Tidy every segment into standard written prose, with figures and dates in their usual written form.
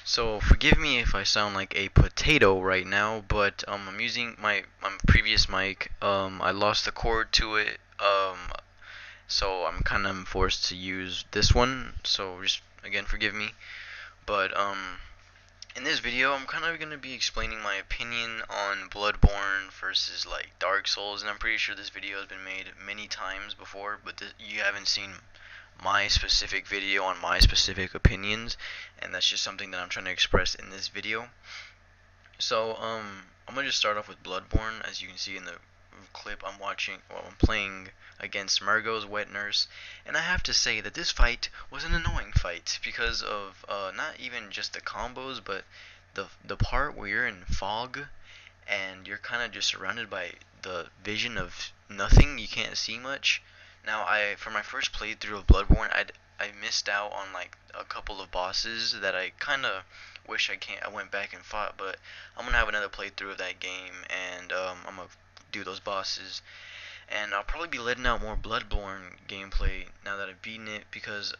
So forgive me if I sound like a potato right now, but I'm using my previous mic. I lost the cord to it. So I'm kind of forced to use this one. So just again forgive me. But in this video, I'm kind of gonna be explaining my opinion on Bloodborne versus like Dark Souls, and I'm pretty sure this video has been made many times before, but you haven't seen my specific video on my specific opinions, and that's just something that I'm trying to express in this video. So, I'm gonna just start off with Bloodborne. As you can see in the clip I'm watching, well, I'm playing against Margot's Wet Nurse, and I have to say that this fight was an annoying fight because of not even just the combos, but the part where you're in fog and you're kind of just surrounded by the vision of nothing. You can't see much. Now, for my first playthrough of Bloodborne, I missed out on like a couple of bosses that I kind of wish I went back and fought, but I'm gonna have another playthrough of that game, and I'm gonna do those bosses, and I'll probably be letting out more Bloodborne gameplay now that I've beaten it, because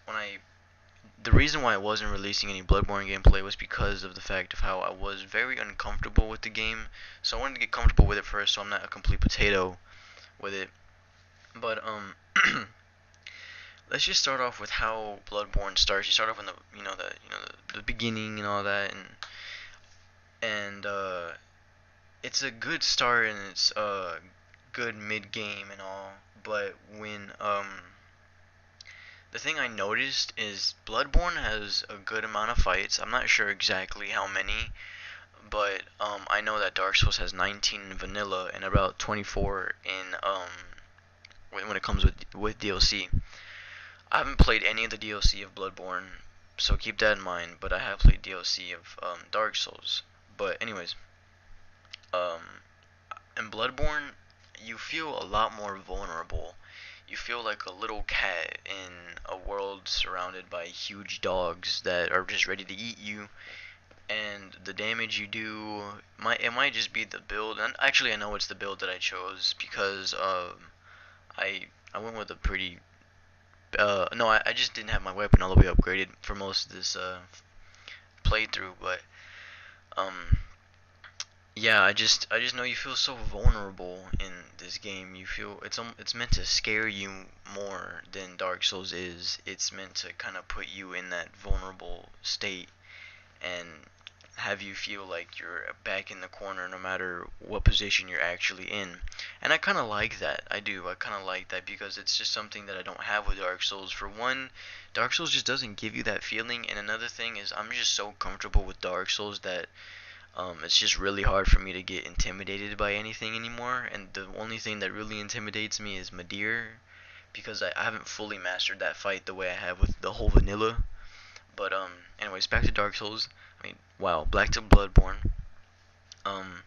the reason why I wasn't releasing any Bloodborne gameplay was because of the fact of how I was very uncomfortable with the game. So I wanted to get comfortable with it first, so I'm not a complete potato with it. But let's just start off with how Bloodborne starts. You start off in the beginning and all that, and it's a good start and it's a good mid game and all. But when the thing I noticed is Bloodborne has a good amount of fights. I'm not sure exactly how many, but I know that Dark Souls has 19 in vanilla and about 24 in when it comes with DLC. I haven't played any of the DLC of Bloodborne, so keep that in mind. But I have played DLC of Dark Souls. But anyways, um, in Bloodborne, you feel a lot more vulnerable. You feel like a little cat in a world surrounded by huge dogs that are just ready to eat you. And the damage you do might just be the build. And actually, I know it's the build that I chose because I went with a pretty no, I just didn't have my weapon all the way upgraded for most of this playthrough, but um yeah, I just know you feel so vulnerable in this game. You feel it's meant to scare you more than Dark Souls is. It's meant to kind of put you in that vulnerable state and have you feel like you're back in the corner no matter what position you're actually in. And I kind of like that. I do. I kind of like that because it's just something that I don't have with Dark Souls. For one, Dark Souls just doesn't give you that feeling, and another thing is I'm just so comfortable with Dark Souls that it's just really hard for me to get intimidated by anything anymore. And the only thing that really intimidates me is Madeir, because I haven't fully mastered that fight the way I have with the whole vanilla. But anyways, back to Dark Souls. I mean, wow, back to Bloodborne. Um,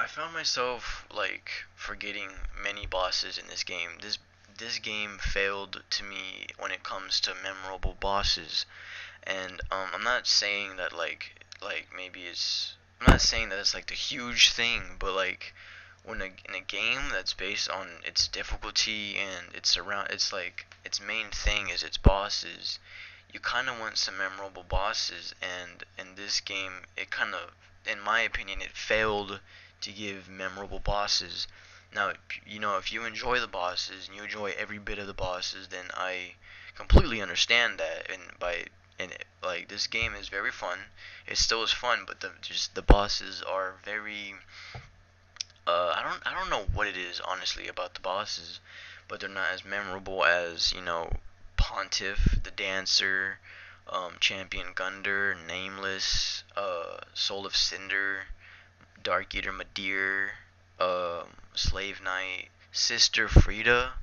I found myself like forgetting many bosses in this game. This game failed to me when it comes to memorable bosses, and I'm not saying that like maybe it's I'm not saying that it's like the huge thing, but like in a game that's based on its difficulty and it's like its main thing is its bosses, you kind of want some memorable bosses, and in this game it kind of, in my opinion, it failed to give memorable bosses. Now, if you enjoy the bosses and you enjoy every bit of the bosses, then I completely understand that. Like this game is very fun. It still is fun, but the bosses are very. I don't know what it is honestly about the bosses, but they're not as memorable as Pontiff, the Dancer, Champion Gunder, Nameless, Soul of Cinder, Dark Eater Madeir, Slave Knight, Sister Frida.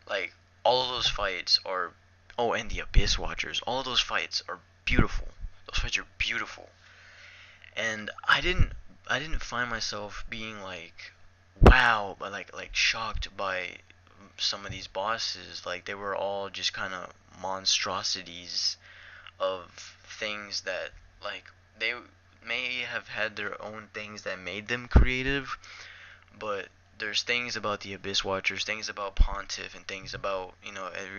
Like all of those fights are. Oh, and the Abyss Watchers. All of those fights are beautiful. Those fights are beautiful, and I didn't find myself being like, wow, but like shocked by some of these bosses. Like they were all just kind of monstrosities of things that like they may have had their own things that made them creative, but there's things about the Abyss Watchers, things about Pontiff, and things about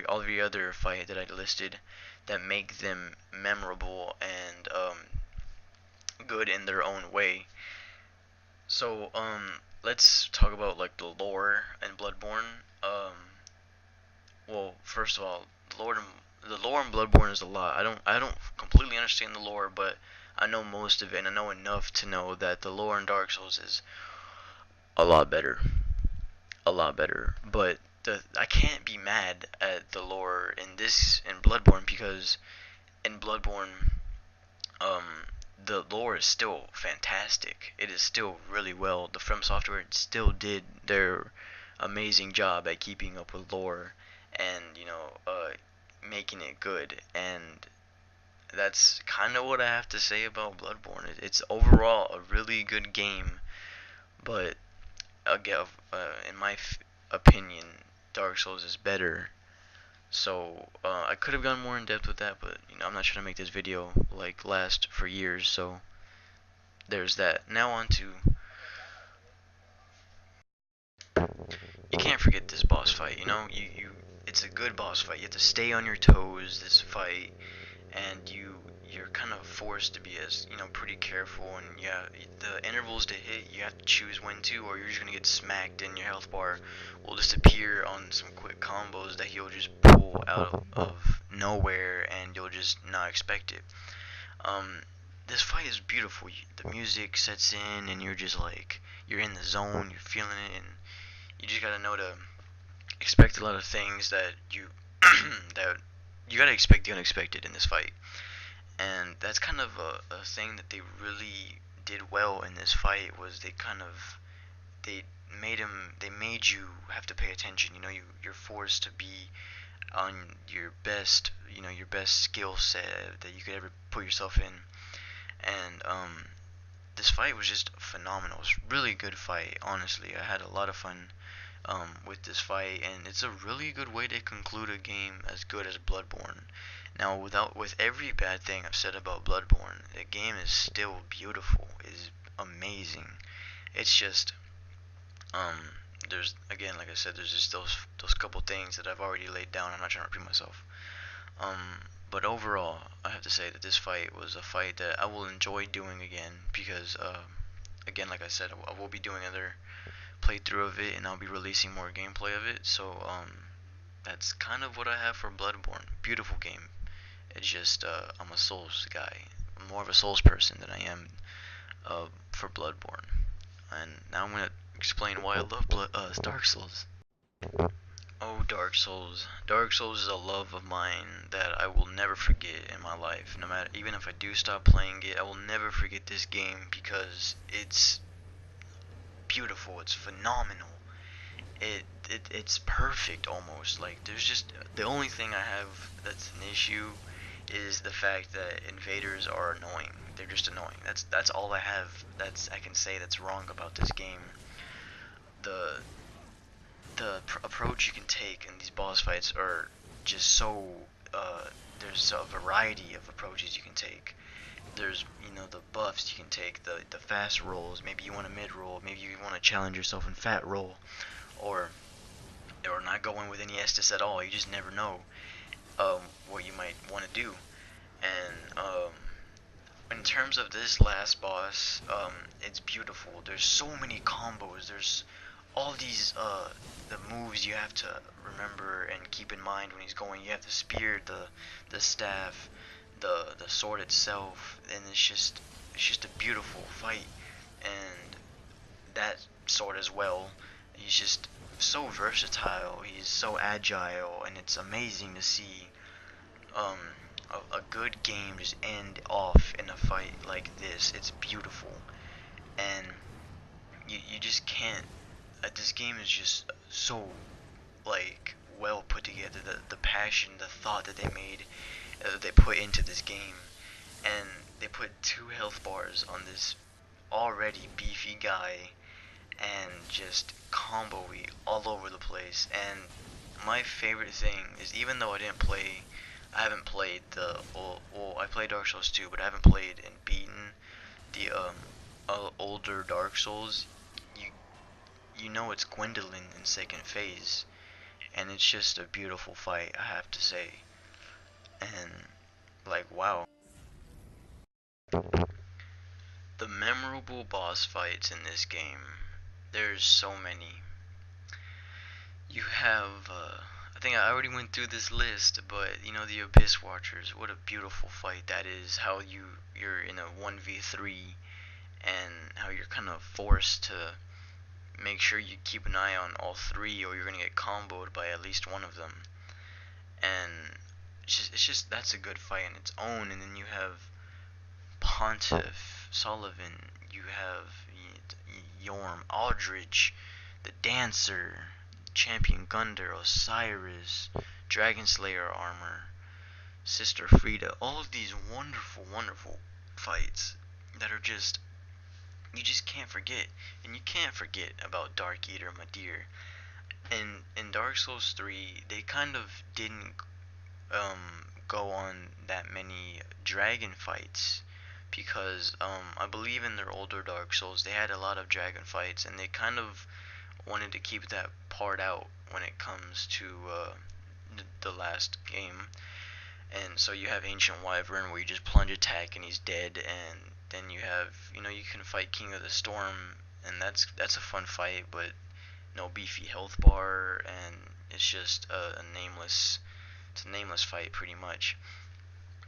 every other fight that I listed that make them memorable and good in their own way. So let's talk about like the lore in Bloodborne. Well, first of all, the lore in Bloodborne is a lot. I don't completely understand the lore, but I know most of it, and I know enough to know that the lore in Dark Souls is a lot better, a lot better. But I can't be mad at the lore in Bloodborne, because in Bloodborne, um, the lore is still fantastic. It is still really well. The From Software still did their amazing job at keeping up with lore, and making it good. And that's kind of what I have to say about Bloodborne. It's overall a really good game, but again, in my opinion, Dark Souls is better. So I could have gone more in depth with that, but I'm not trying to make this video like last for years. So there's that. Now on to, you can't forget this boss fight. It's a good boss fight. You have to stay on your toes this fight, and you're kind of forced to be as pretty careful. And yeah, the intervals to hit, you have to choose when to, or you're just gonna get smacked, and your health bar will disappear on some quick combos that he'll just pull out of nowhere, and you'll just not expect it. um this fight is beautiful. The music sets in, and you're just like, you're in the zone, you're feeling it, and you just gotta know to expect a lot of things that you that you gotta expect the unexpected in this fight. And that's kind of a thing that they really did well in this fight, was they they made you have to pay attention. You're forced to be on your best skill set that you could ever put yourself in. And this fight was just phenomenal. It was a really good fight, honestly. I had a lot of fun with this fight, and it's a really good way to conclude a game as good as Bloodborne. Now, with every bad thing I've said about Bloodborne, the game is still beautiful. Is amazing. It's just there's, again, like I said, there's just those couple things that I've already laid down. I'm not trying to repeat myself. But overall, I have to say that this fight was a fight that I will enjoy doing again, because again, like I said, I will be doing another playthrough of it, and I'll be releasing more gameplay of it. So that's kind of what I have for Bloodborne. Beautiful game. It's just I'm a Souls guy. I'm more of a Souls person than I am for Bloodborne. And now I'm gonna explain why I love Dark Souls. Oh, Dark Souls. Dark Souls is a love of mine that I will never forget in my life. No matter, even if I do stop playing it, I will never forget this game, because it's beautiful. It's phenomenal. It's perfect almost. Like, there's just, the only thing I have that's an issue is the fact that invaders are annoying. They're just annoying. That's all I have. I can say that's wrong about this game. The approach you can take in these boss fights are just so there's a variety of approaches you can take. There's the buffs you can take, the fast rolls. Maybe you want a mid roll. Maybe you want to challenge yourself in fat roll, or not going with any Estus at all. You just never know what you might want to do. And in terms of this last boss, it's beautiful. There's so many combos. There's all these the moves you have to remember and keep in mind when he's going. You have the spear, the staff, the sword itself, and it's just a beautiful fight. And that sword as well. He's just so versatile. He's so agile, and it's amazing to see um a good game just end off in a fight like this. It's beautiful, and you just can't. This game is just so like well put together. The passion, the thought that they made, they put into this game, and they put 2 health bars on this already beefy guy, and just combo-y all over the place. And my favorite thing is, even though I haven't played well, I played Dark Souls 2, but I haven't played and beaten the older Dark Souls. You know it's Gwendolyn in second phase, and it's just a beautiful fight, I have to say. And like, wow. memorable boss fights in this game. There's so many. You have, I think I already went through this list, but you know the Abyss Watchers. What a beautiful fight that is! How you're in a 1v3 and how you're kind of forced to make sure you keep an eye on all three, or you're gonna get comboed by at least one of them. And it's just that's a good fight on its own. And then you have Pontiff, Sullivan, you have Yorm, Aldridge, the Dancer, Champion Gunder, Osiris, Dragon Slayer armor, Sister Frida. All of these wonderful, wonderful fights that are just you just can't forget. And you can't forget about Dark Eater Madir. And in Dark Souls 3, they kind of didn't go on that many dragon fights because I believe in their older Dark Souls they had a lot of dragon fights, and they kind of wanted to keep that part out when it comes to the last game. And so you have Ancient Wyvern where you just plunge attack and he's dead, and then you have you can fight King of the Storm, and that's a fun fight, but no beefy health bar, and it's just a nameless it's a nameless fight pretty much.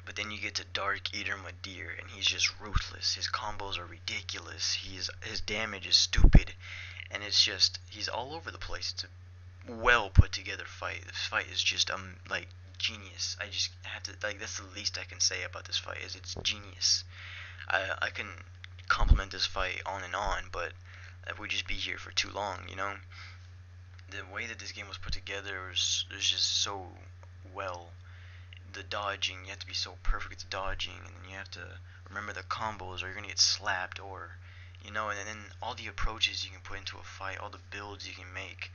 But then you get to Dark Eater Madir, and he's just ruthless. His combos are ridiculous. His damage is stupid, and it's just he's all over the place. It's a well put together fight. This fight is just like genius. I just have to like that's the least I can say about this fight is it's genius. I can compliment this fight on and on, but that would just be here for too long. The way that this game was put together was just so well. The dodging, you have to be so perfect at the dodging, and then you have to remember the combos or you're gonna get slapped, or and then all the approaches you can put into a fight, all the builds you can make,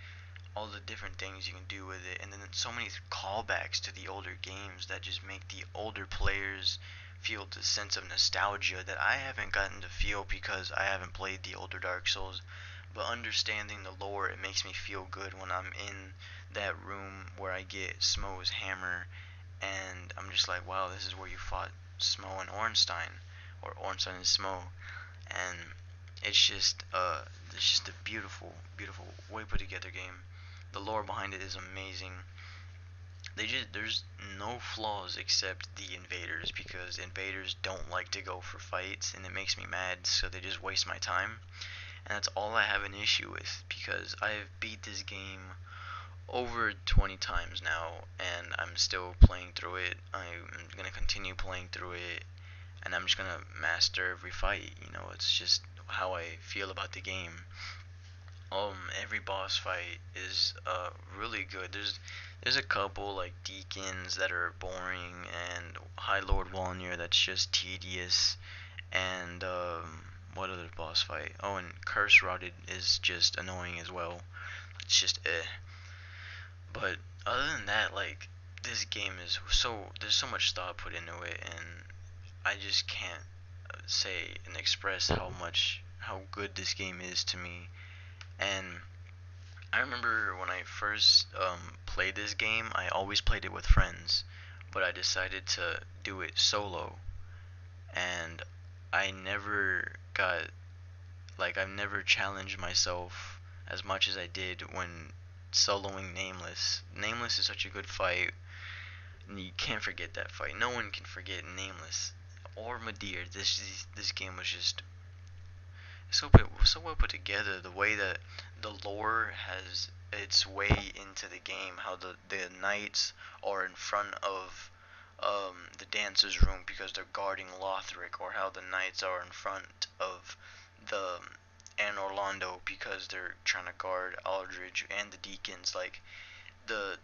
all the different things you can do with it, and then so many callbacks to the older games that just make the older players feel the sense of nostalgia that I haven't gotten to feel because I haven't played the older Dark Souls. But understanding the lore, it makes me feel good when I'm in that room where I get Smo's hammer, and I'm just like, wow, this is where you fought Smo and Ornstein, or Ornstein and Smo, and it's just a beautiful, beautiful, way put together game. The lore behind it is amazing. There's no flaws except the invaders, because invaders don't like to go for fights, and it makes me mad, so they just waste my time. And that's all I have an issue with, because I've beat this game over 20 times now, and I'm still playing through it. I'm gonna continue playing through it, and I'm just gonna master every fight. It's just how I feel about the game. Every boss fight is really good. There's a couple like Deacons that are boring, and High Lord Walnir that's just tedious, and what other boss fight? Oh, and Curse Rotted is just annoying as well. It's just But other than that, like this game is there's so much thought put into it, and I just can't say and express how good this game is to me. And I remember when I first played this game, I always played it with friends, but I decided to do it solo, and I never got I've never challenged myself as much as I did when soloing Nameless. Nameless is such a good fight, and you can't forget that fight. No one can forget Nameless or Madir. This game was just so well put together. The way that the lore has its way into the game, how the knights are in front of the dancer's room because they're guarding Lothric, or how the knights are in front of the and Orlando because they're trying to guard Aldridge and the Deacons. Like the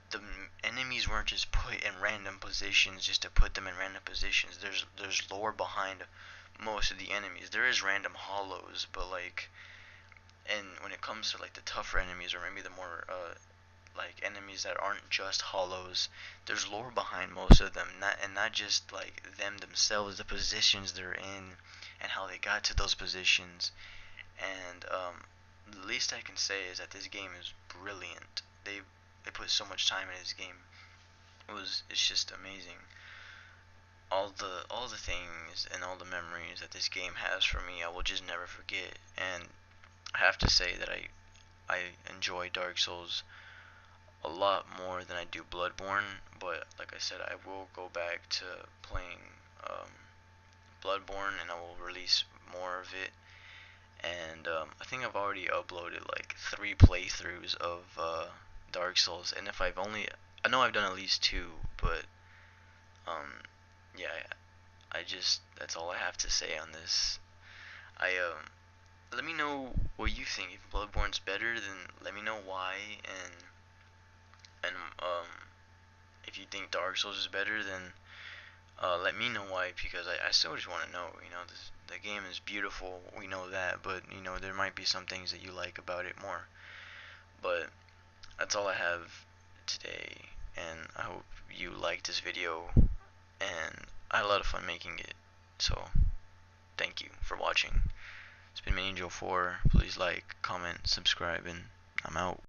enemies weren't just put in random positions just to put them in random positions. There's lore behind most of the enemies. There is random hollows, but and when it comes to the tougher enemies, or maybe the more enemies that aren't just hollows, there's lore behind most of them, not just them themselves, the positions they're in, and how they got to those positions. And the least I can say is that this game is brilliant. They put so much time in this game. It's just amazing. all the things and all the memories that this game has for me, I will just never forget. And I have to say that I enjoy Dark Souls a lot more than I do Bloodborne. But like I said, I will go back to playing um, Bloodborne, and I will release more of it. And I think I've already uploaded like 3 playthroughs of Dark Souls, and if I've only, I know I've done at least 2, but um, yeah, I just, that's all I have to say on this. I Let me know what you think. If Bloodborne's better, then let me know why, and if you think Dark Souls is better, then let me know why, because I still just want to know. The game is beautiful, we know that, but there might be some things that you like about it more. But that's all I have today, and I hope you liked this video, and I had a lot of fun making it. So thank you for watching. It's been Angel 4. Please like, comment, subscribe, and I'm out.